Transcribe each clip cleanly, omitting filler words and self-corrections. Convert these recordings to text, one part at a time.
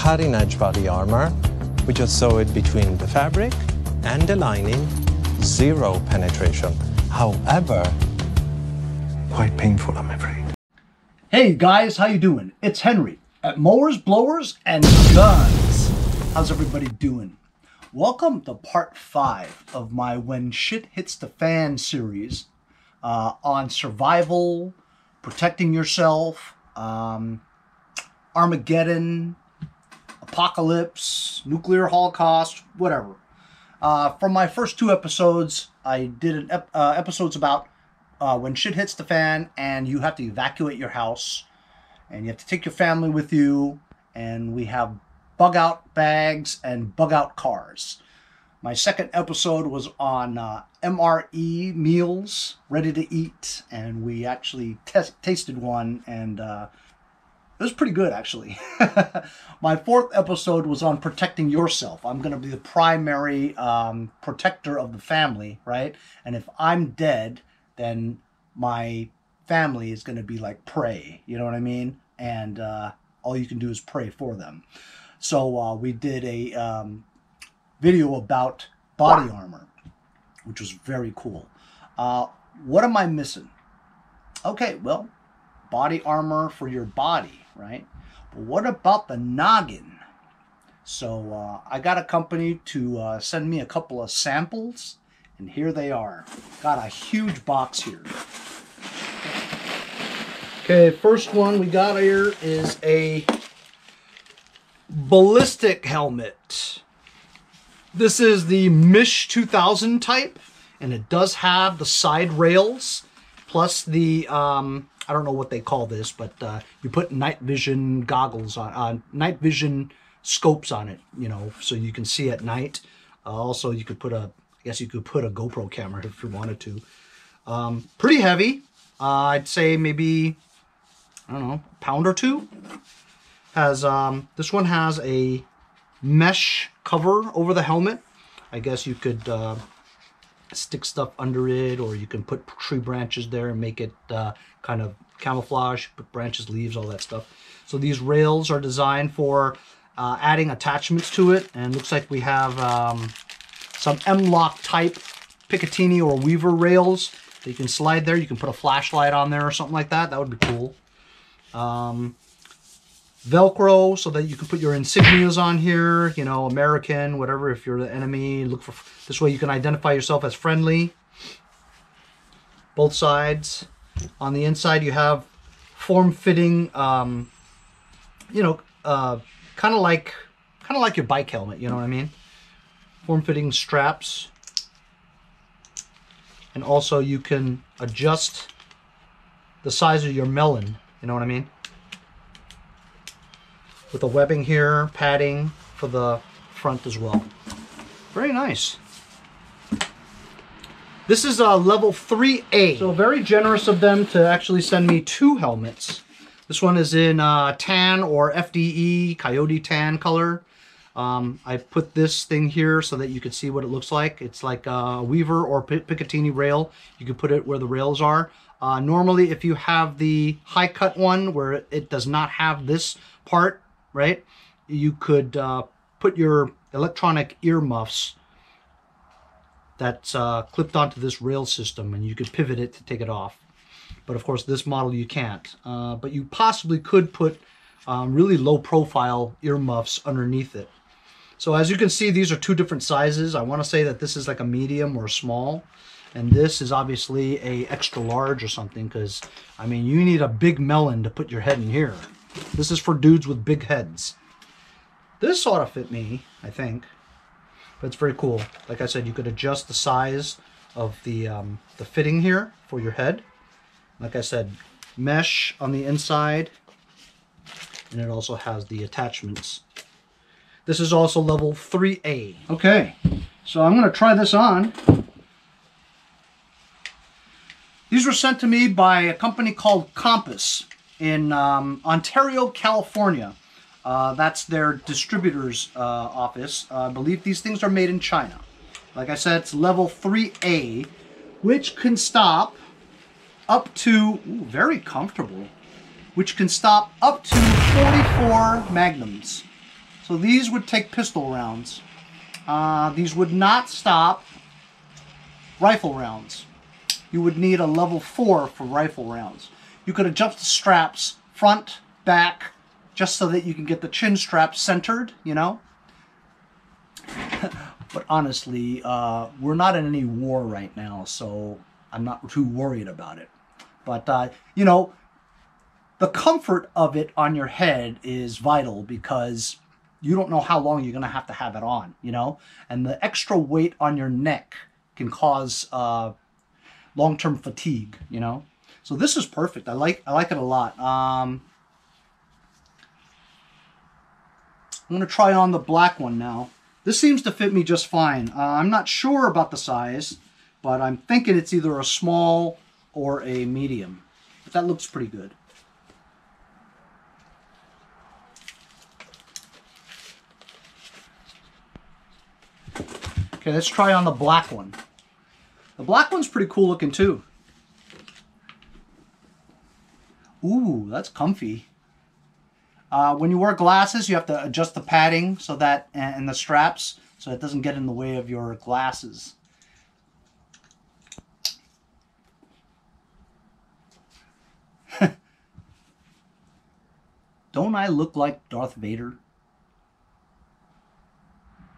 cutting edge body armor. We just sew it between the fabric and the lining, zero penetration. However, quite painful, I'm afraid. Hey guys, how you doing? It's Henry at Mowers, Blowers, and Guns. How's everybody doing? Welcome to part 5 of my When Shit Hits the Fan series on survival, protecting yourself, Armageddon, apocalypse, nuclear holocaust, whatever. From my first 2 episodes, I did episodes about when shit hits the fan and you have to evacuate your house and you have to take your family with you, and we have bug out bags and bug out cars. My second episode was on MRE meals, ready to eat, and we actually tasted one, and it was pretty good actually. My 4th episode was on protecting yourself. I'm going to be the primary protector of the family, right? And if I'm dead, then my family is going to be like prey, you know what I mean? And all you can do is pray for them. So we did a video about body armor, which was very cool. What am I missing? Okay, well, body armor for your body, right? But what about the noggin? So I got a company to send me a couple of samples, and here they are. Got a huge box here. Okay, first one we got here is a Ballistic Helmet. This is the MICH2000 type, and it does have the side rails, plus the, I don't know what they call this, but you put night vision goggles on, night vision scopes on it, you know, so you can see at night. Also, you could put I guess you could put a GoPro camera if you wanted to. Pretty heavy. I'd say maybe, I don't know, a pound or 2. Has this one has a mesh cover over the helmet. I guess you could stick stuff under it, or you can put tree branches there and make it kind of camouflage, put branches, leaves, all that stuff. So these rails are designed for adding attachments to it, and looks like we have some M-LOK type Picatinny or Weaver rails that you can slide there. You can put a flashlight on there or something like that. That would be cool. Velcro so that you can put your insignias on here, you know, American, whatever. If you're the enemy, look for this way you can identify yourself as friendly. Both sides. On the inside you have form-fitting, you know, kind of like your bike helmet, you know what I mean? Form-fitting straps. And also you can adjust the size of your melon, you know what I mean? With the webbing here, padding for the front as well. Very nice. This is a level 3A. So very generous of them to actually send me 2 helmets. This one is in tan or FDE, coyote tan color. I put this thing here so that you can see what it looks like. It's like a Weaver or Picatinny rail. You can put it where the rails are. Normally, if you have the high cut one where it does not have this part, right, you could put your electronic earmuffs that's clipped onto this rail system, and you could pivot it to take it off. But of course, this model you can't. But you possibly could put really low profile earmuffs underneath it. So as you can see, these are 2 different sizes. I want to say that this is like a medium or a small, and this is obviously a extra large or something, because I mean, you need a big melon to put your head in here. This is for dudes with big heads. This sort of fit me, I think, but it's very cool. Like I said, you could adjust the size of the fitting here for your head. Like I said, mesh on the inside, and it also has the attachments. This is also level 3A. Okay, so I'm going to try this on. These were sent to me by a company called Compass in Ontario, California. That's their distributor's office. I believe these things are made in China. Like I said, it's level 3A, which can stop up to, ooh, very comfortable, which can stop up to 44 magnums. So these would take pistol rounds. These would not stop rifle rounds. You would need a level 4 for rifle rounds. You could adjust the straps front, back, just so that you can get the chin strap centered, you know. But honestly, we're not in any war right now, so I'm not too worried about it. But, you know, the comfort of it on your head is vital because you don't know how long you're going to have it on, you know. And the extra weight on your neck can cause long-term fatigue, you know. So this is perfect. I like it a lot. I'm going to try on the black one now. This seems to fit me just fine. I'm not sure about the size, but I'm thinking it's either a small or a medium. But that looks pretty good. Okay, let's try on the black one. The black one's pretty cool looking too. Ooh, that's comfy. When you wear glasses, you have to adjust the padding so that, and the straps, so it doesn't get in the way of your glasses. Don't I look like Darth Vader?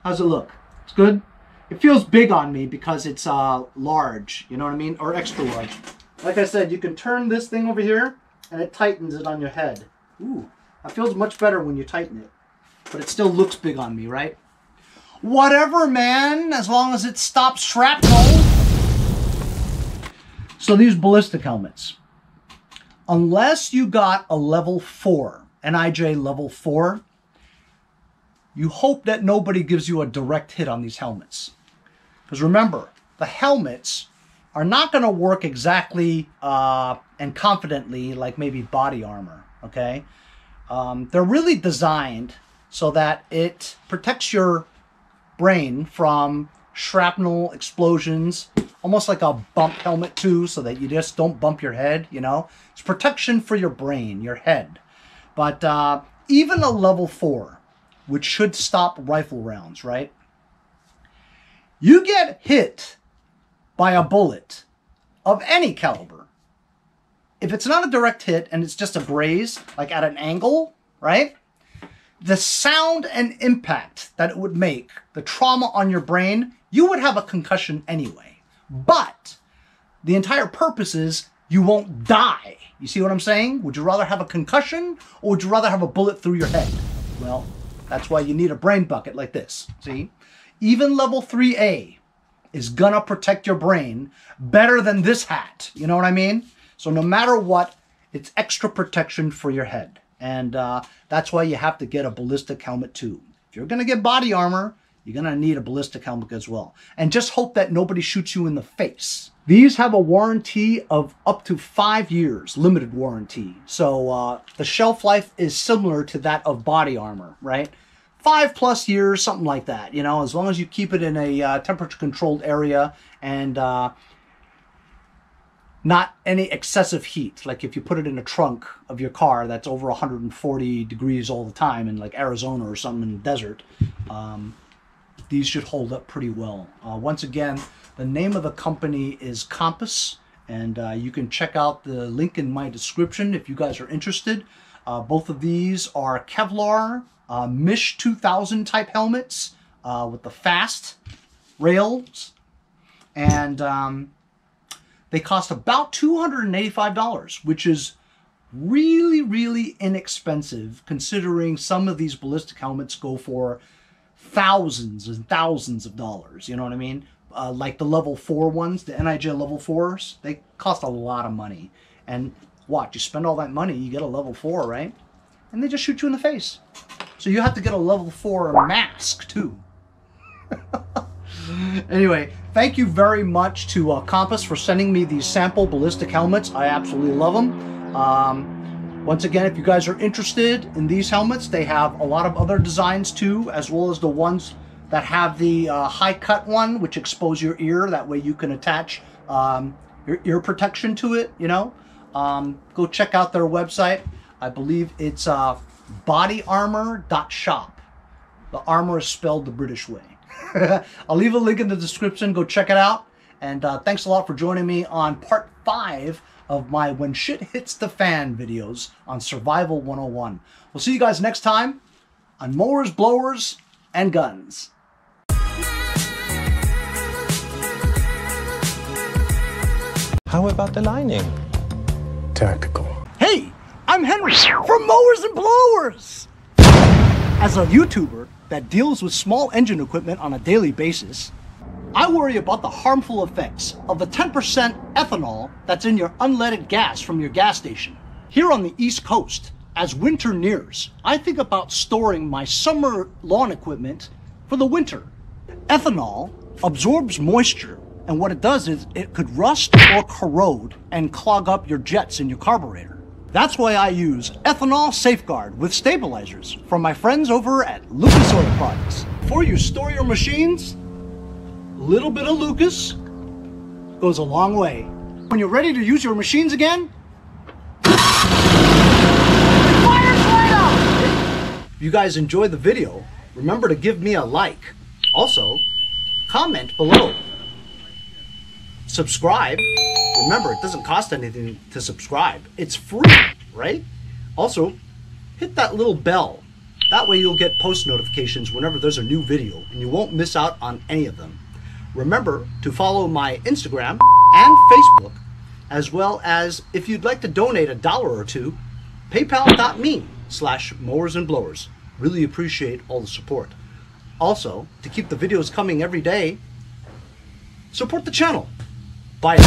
How's it look? It's good? It feels big on me because it's large, you know what I mean? Or extra large. Like I said, you can turn this thing over here and it tightens it on your head. Ooh, that feels much better when you tighten it. But it still looks big on me, right? Whatever, man, as long as it stops shrapnel. So these ballistic helmets, unless you got a level 4, NIJ level 4, you hope that nobody gives you a direct hit on these helmets. Because remember, the helmets are not going to work exactly and confidently like maybe body armor, okay? They're really designed so that it protects your brain from shrapnel explosions, almost like a bump helmet too, so that you just don't bump your head, you know? It's protection for your brain, your head. But even a level 4, which should stop rifle rounds, right? You get hit by a bullet of any caliber. If it's not a direct hit and it's just a graze, like at an angle, right? The sound and impact that it would make, the trauma on your brain, you would have a concussion anyway. But the entire purpose is you won't die. You see what I'm saying? Would you rather have a concussion or would you rather have a bullet through your head? Well, that's why you need a brain bucket like this, see? Even level 3A is gonna protect your brain better than this hat, you know what I mean? So no matter what, it's extra protection for your head. And that's why you have to get a ballistic helmet too. If you're gonna get body armor, you're gonna need a ballistic helmet as well. And just hope that nobody shoots you in the face. These have a warranty of up to 5 years, limited warranty. So the shelf life is similar to that of body armor, right? 5+ years, something like that, you know, as long as you keep it in a temperature controlled area and not any excessive heat. Like if you put it in a trunk of your car that's over 140 degrees all the time in like Arizona or something in the desert, these should hold up pretty well. Once again, the name of the company is Compass, and you can check out the link in my description if you guys are interested. Both of these are Kevlar MICH2000 type helmets with the fast rails, and they cost about $285, which is really, really inexpensive considering some of these ballistic helmets go for thousands and thousands of dollars, you know what I mean? Like the level 4 ones, the NIJ level 4s, they cost a lot of money. And watch, you spend all that money, you get a level 4, right? And they just shoot you in the face. So you have to get a level 4 mask too. Anyway, thank you very much to Compass for sending me these sample ballistic helmets. I absolutely love them. Once again, if you guys are interested in these helmets, they have a lot of other designs too, as well as the ones that have the high cut one, which expose your ear. That way you can attach your ear protection to it, you know. Go check out their website. I believe it's bodyarmor.shop. The armor is spelled the British way. I'll leave a link in the description. Go check it out. And thanks a lot for joining me on part 5 of my When Shit Hits the Fan videos on Survival 101. We'll see you guys next time on Mowers, Blowers, and Guns. How about the lining? Tactical. Hey, I'm Henry from Mowers and Blowers. As a YouTuber that deals with small engine equipment on a daily basis, I worry about the harmful effects of the 10% ethanol that's in your unleaded gas from your gas station. Here on the East Coast, as winter nears, I think about storing my summer lawn equipment for the winter. Ethanol absorbs moisture, and what it does is it could rust or corrode and clog up your jets in your carburetor. That's why I use Ethanol Safeguard with stabilizers from my friends over at Lucas Oil Products. Before you store your machines, a little bit of Lucas goes a long way. When you're ready to use your machines again, fire right out! If you guys enjoyed the video, remember to give me a like. Also, comment below. Subscribe. Remember, it doesn't cost anything to subscribe. It's free, right? Also, hit that little bell. That way you'll get post notifications whenever there's a new video, and you won't miss out on any of them. Remember to follow my Instagram and Facebook, as well as, if you'd like to donate $1 or $2, paypal.me/mowersandblowers. Really appreciate all the support. Also, to keep the videos coming every day, support the channel. Bye.